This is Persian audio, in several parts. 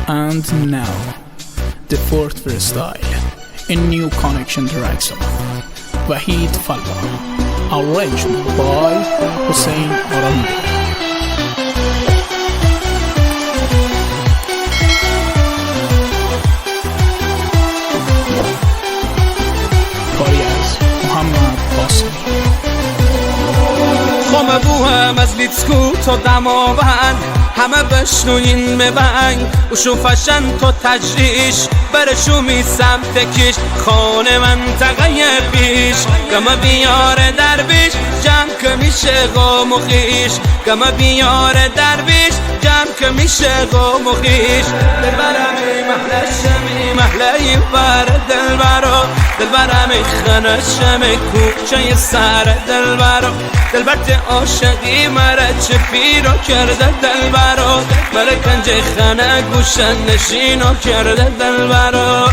And now, the fourth freestyle, a new connection track song, Wahid Falva, arranged by Hussein Aranda. خم بوهم از لیتسکو تا دماوند همه بشنوین مبنگ و شوفشن تا تجریش برشو می سمت کش خانه منطقه پیش گمه بیار درویش جمع که میشه غم و خیش گمه بیار درویش جمع که میشه غم و خیش دلبرم ای محله شمی محله بر دلبرا دلبرم ای خانه شمی کوچه سر دلبرا دلبرت عاشقی مرا چه پیرو کرده دلبرا مرا کنج خانه گوشن نشینو کرده دلبرا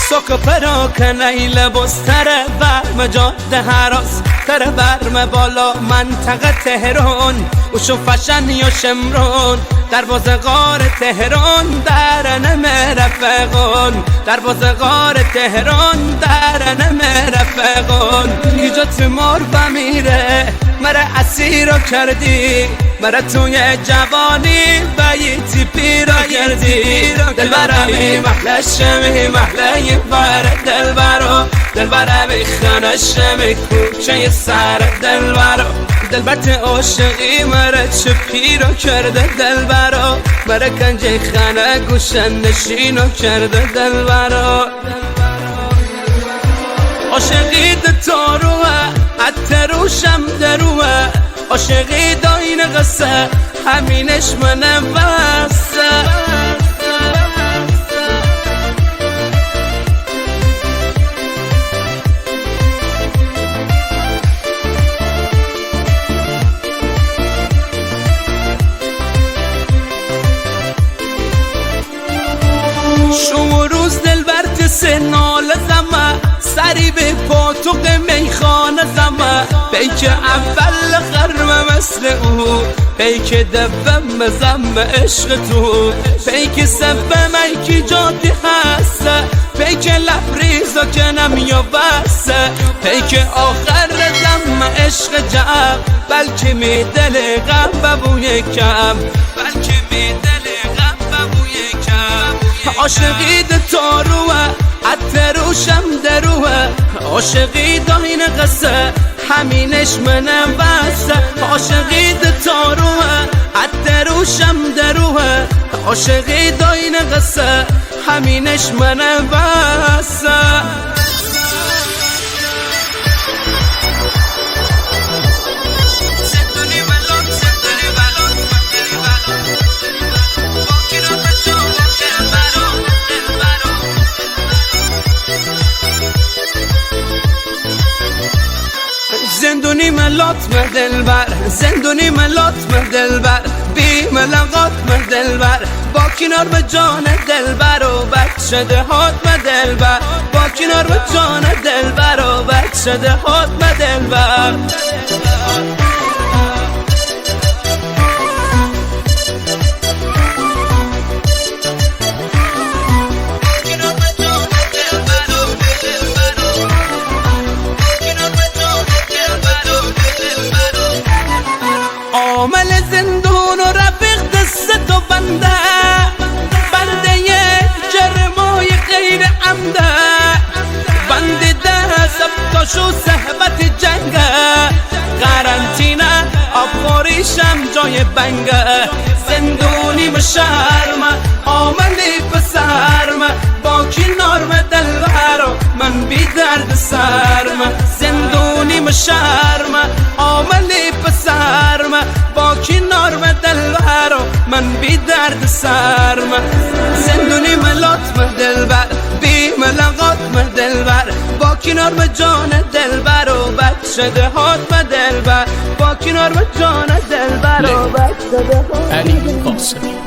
سوک پراکنه لباس تره برم جاده هراس تره برم بالا منطقه تهران و شوفشن یا شمرون در بازغار تهران در نمه رفقان در بازغار تهران در نمه رفقان اینجا تمار بمیره مرا اسیرو کردی مرا توی جوانی بیتی پیرو کردی دلبرمی محله شمی محله بر دلبرو دلبرمی خانه شمی کوچه سر دلبرو دلبرت عاشقی مرا چه پیرو کرده دلبرو مرا کنج خانه گوشن نشینو کرده دلبرو عاشقی دتاروه حتی روشم دروه عاشقی داین قصه همینش منم بسته شو روز دلبرت سنال زمه سری به پاتوق میخانه زمه پیک اول خرم مثل او پیک دوم زم عشق تو پیک سوم ایکی جادی هسته پیک لبریزا کنم یا بسته پیک آخر زم عشق جمع بلکه می دل غم ببوی کم بلکه می دل غم ببوی کم عاشقی دتاروه حتی روشم دروه عاشقی داین قصه همینش منم بسته عاشقی دتاروه حتی روشم دروه عاشقی داین قصه همینش منم بسته زندونی ملات دلبر زندونی ملات دلبر بی ملاقات دلبر با کنار به جان دلبر و بچه دهات دلبر با کنار به جان دلبر و بچه دهات دلبر عامل زندون و رفیق دست و بنده جرمای غیر عمده بنده ده سبتاشو صحبت جنگه قرنطینه آبخوریشم جای بنگه زندونی مشرمه عاملی پسرمه با کنار دلبرو من بی درد سرمه زندونی مشرمه عاملی پسرمه با کنار دلبرو من بی درد سرمه زندونی ملات دلبر بی ملاقات دلبر با کنار به جان دلبر و بچه دهات دلبر با کنار به جان دلبر و بچه دهات علی قاسمی